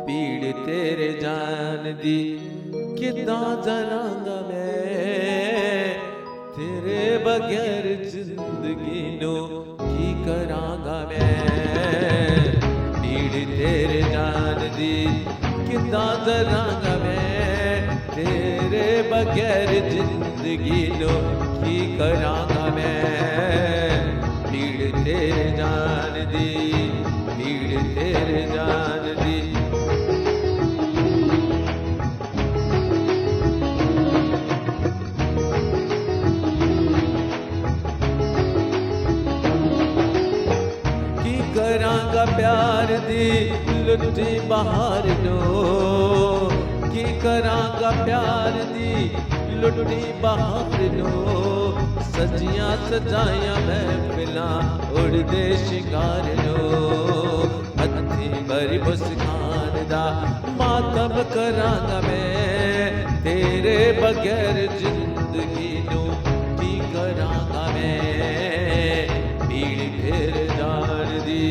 पीड़ तेरे जान दी किदां जरांगा मैं तेरे बगैर जिंदगी नो की करांगा मैं पीड़ तेरे जान दी किदां जरांगा मैं तेरे बगैर जिंदगी नो की करांगा मैं पीड़ तेरे जान दी पीड़ तेरे जान दी की करांगा प्यार दी लुटी बहार नो की करांगा प्यार दी लुटी बहार नो सजियां सजाया महफिलां उड़दे शिकार नो हथी भरी मुस्कान दा मातम करांगा मैं तेरे बगैर जिंदगी नो की करांगा मैं पीड़ तेरे जान दी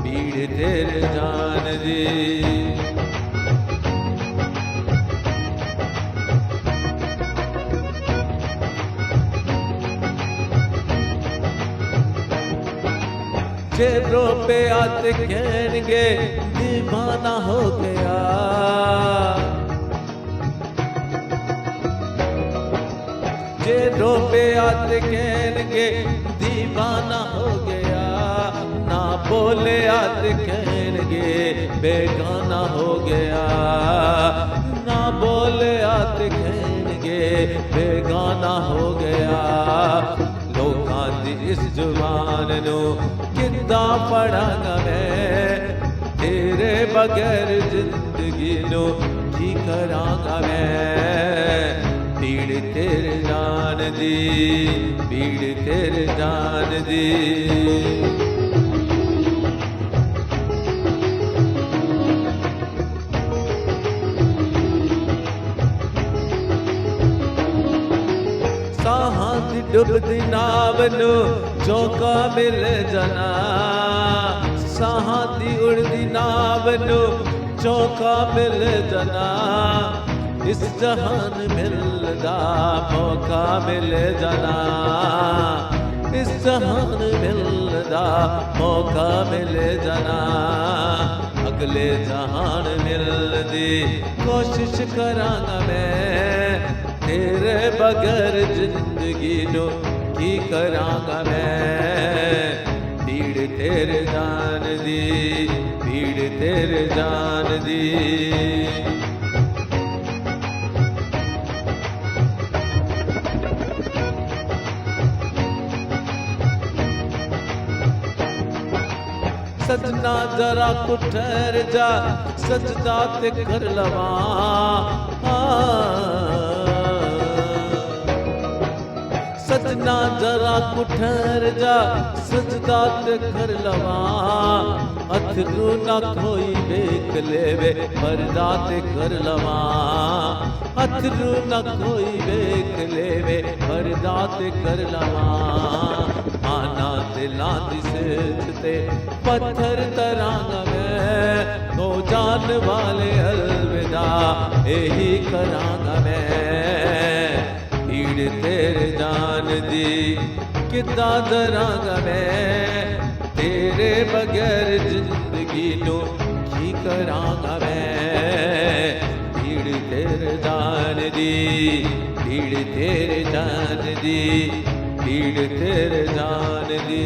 पीड़ तेरे जान दी चेहरों पे आते कहनगे दीवाना हो गया चेहरों पे आते कहनगे दीवाना हो गया ना बोले आते कहनगे बेगाना हो गया ना बोले आते कहनगे बेगाना हो गया लोकां दी इस जुबान नो किद्दां पढ़ांगा मैं तेरे बगैर जिंदगी नो की करांगा मैं पीड़ तेरे जान दी पीड़ तेरे जान दी साहां दी डुबदी नाव नो चौका मिल जाना साहां दी उड़दी नाव नो चौका मिल जाना इस जहान मिलदा मौका मिल जाना इस जहान मिलदा मौका मिल जाना अगले जहान मिलदी कोशिश करांगा मैं तेरे बगैर जिंदगी नो की करांगा मैं पीड़ तेरे जान दी पीड़ तेरे जान दी सजना जरा को ठहर जा सजदा ते कर लवा सजना जरा को ठहर जा सजदा ते कर लवा अथरू ना कोई देख लेवे पर्दा ते कर लवा अथरू ना कोई देख लेवे पर्दा ते कर लवा आना दिलां दी सेज ते पत्थर तरांगा मैं तो जान वाले अलविदा यही करांगा मैं पीड़ तेरे जान दी किद्दां दरांगा मैं तेरे बगैर जिंदगी नो की करांगा मैं पीड़ तेरे जान दी पीड़ तेरे जान दी पीड़ तेरे जान दी